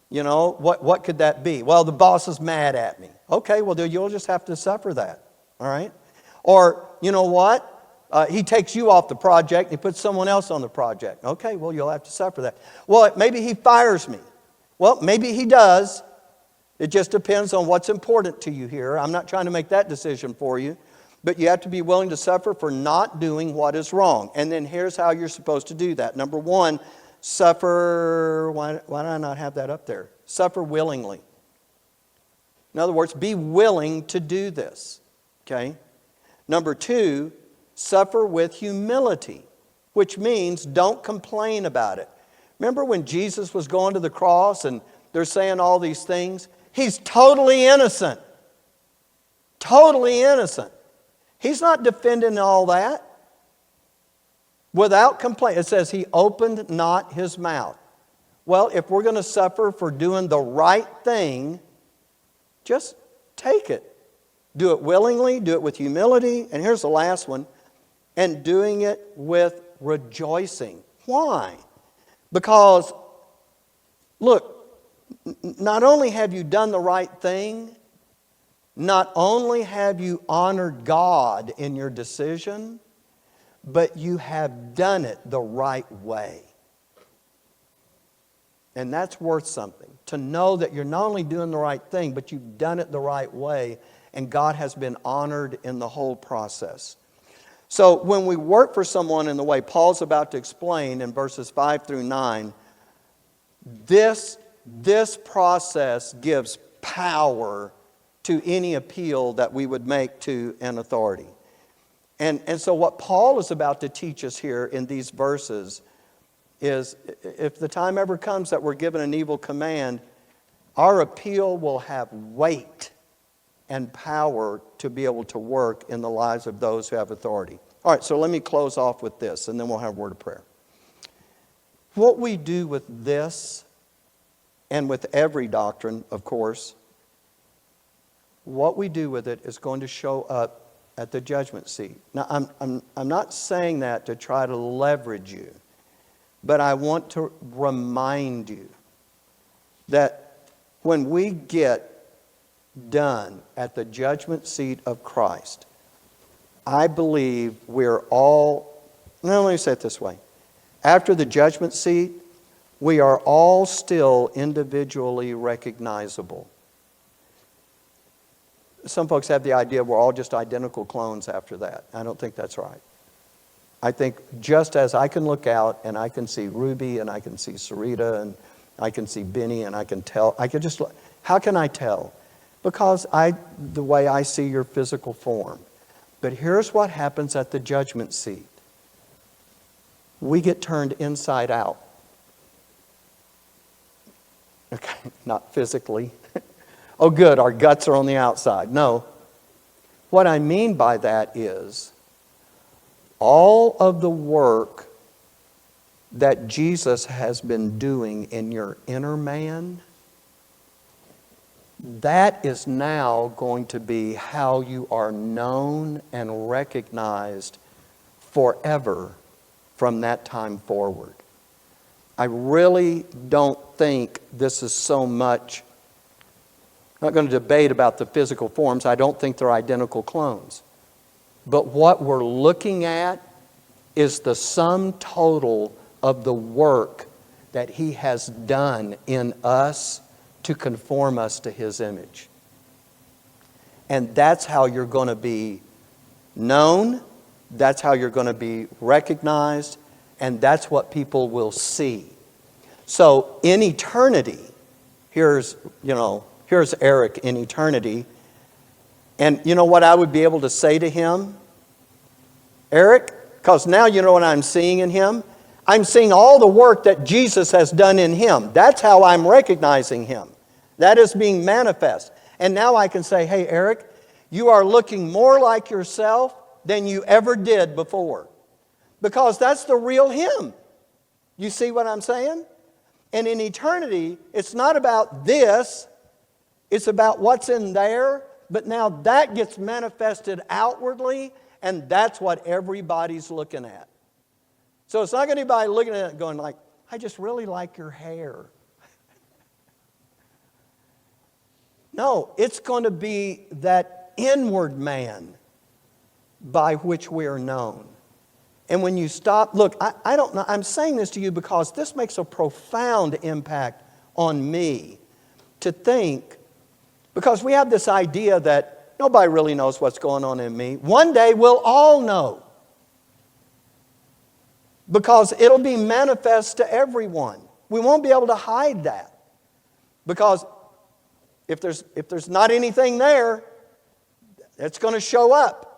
Speaker 1: what could that be? Well, the boss is mad at me. Okay, well, then you'll just have to suffer that. All right? Or, you know what? He takes you off the project and he puts someone else on the project. Okay, well, you'll have to suffer that. Well, maybe he fires me. Well, maybe he does. It just depends on what's important to you here. I'm not trying to make that decision for you. But you have to be willing to suffer for not doing what is wrong. And then here's how you're supposed to do that. Number 1, suffer. Why did I not have that up there? Suffer willingly. In other words, be willing to do this. Okay? Number 2, suffer with humility, which means don't complain about it. Remember when Jesus was going to the cross and they're saying all these things? He's totally innocent. Totally innocent. He's not defending all that. Without complaint. It says he opened not his mouth. Well, if we're going to suffer for doing the right thing, just take it. Do it willingly, do it with humility, and here's the last one, and doing it with rejoicing. Why? Because, look, not only have you done the right thing, not only have you honored God in your decision, but you have done it the right way. And that's worth something. To know that you're not only doing the right thing, but you've done it the right way, and God has been honored in the whole process. So when we work for someone in the way Paul's about to explain in verses 5 through 9, this process gives power to any appeal that we would make to an authority. And so what Paul is about to teach us here in these verses is, if the time ever comes that we're given an evil command, our appeal will have weight and power to be able to work in the lives of those who have authority. All right, so let me close off with this, and then we'll have a word of prayer. What we do with this, and with every doctrine, of course, what we do with it is going to show up at the judgment seat. Now, I'm not saying that to try to leverage you, but I want to remind you that when we get done at the judgment seat of Christ, I believe we're all, let me say it this way. After the judgment seat, we are all still individually recognizable. Some folks have the idea we're all just identical clones after that. I don't think that's right. I think just as I can look out and I can see Ruby and I can see Sarita and I can see Benny and I can tell, how can I tell? Because the way I see your physical form. But here's what happens at the judgment seat. We get turned inside out. Okay, not physically. Oh, good, our guts are on the outside. No. What I mean by that is all of the work that Jesus has been doing in your inner man, that is now going to be how you are known and recognized forever from that time forward. I really don't think this is so much, I'm not going to debate about the physical forms. I don't think they're identical clones. But what we're looking at is the sum total of the work that He has done in us to conform us to His image. And that's how you're going to be known, that's how you're going to be recognized, and that's what people will see. So in eternity, here's Eric in eternity, and you know what I would be able to say to him? Eric, because now you know what I'm seeing in him? I'm seeing all the work that Jesus has done in him. That's how I'm recognizing him. That is being manifest. And now I can say, hey, Eric, you are looking more like yourself than you ever did before. Because that's the real him. You see what I'm saying? And in eternity, it's not about this. It's about what's in there. But now that gets manifested outwardly, and that's what everybody's looking at. So it's not anybody looking at it going like, I just really like your hair. No, it's going to be that inward man by which we are known. And when you stop, look, I don't know, I'm saying this to you because this makes a profound impact on me to think, because we have this idea that nobody really knows what's going on in me. One day we'll all know. Because it'll be manifest to everyone. We won't be able to hide that. Because if there's not anything there, it's going to show up.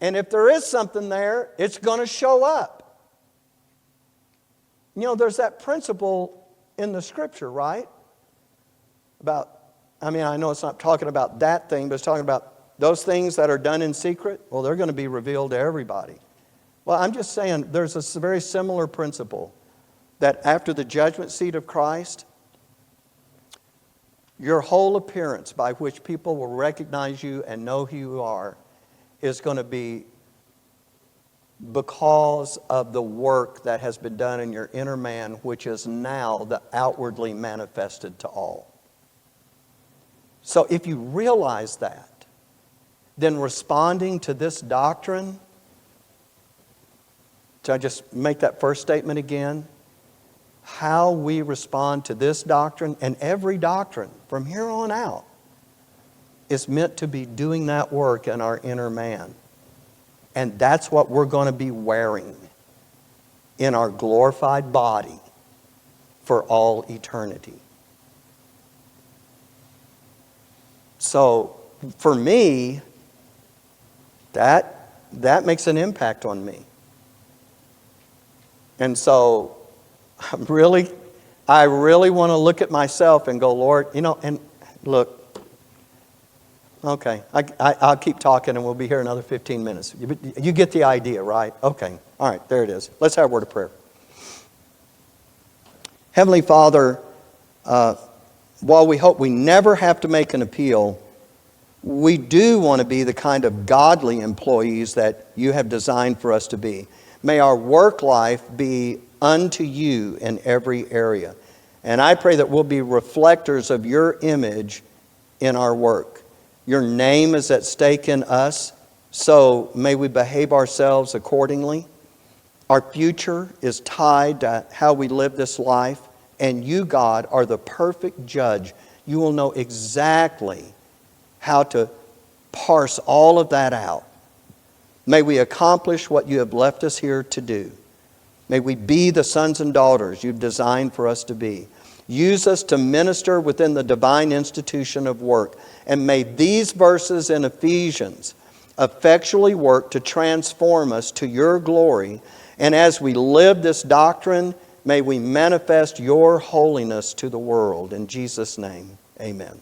Speaker 1: And if there is something there, it's going to show up. You know, there's that principle in the Scripture, right? I know it's not talking about that thing, but it's talking about those things that are done in secret. Well, they're going to be revealed to everybody. Well, I'm just saying there's a very similar principle that after the judgment seat of Christ, your whole appearance by which people will recognize you and know who you are is going to be because of the work that has been done in your inner man, which is now the outwardly manifested to all. So if you realize that, then responding to this doctrine, should I just make that first statement again? How we respond to this doctrine and every doctrine from here on out is meant to be doing that work in our inner man. And that's what we're going to be wearing in our glorified body for all eternity. So for me, that makes an impact on me. And so I really want to look at myself and go, Lord, and look, okay, I'll keep talking and we'll be here another 15 minutes. You get the idea, right? Okay, all right, there it is. Let's have a word of prayer. Heavenly Father, while we hope we never have to make an appeal, we do want to be the kind of godly employees that you have designed for us to be. May our work life be unto you in every area. And I pray that we'll be reflectors of your image in our work. Your name is at stake in us, so may we behave ourselves accordingly. Our future is tied to how we live this life, and you, God, are the perfect judge. You will know exactly how to parse all of that out. May we accomplish what you have left us here to do. May we be the sons and daughters you've designed for us to be. Use us to minister within the divine institution of work. And may these verses in Ephesians effectually work to transform us to your glory. And as we live this doctrine, may we manifest your holiness to the world. In Jesus' name, amen.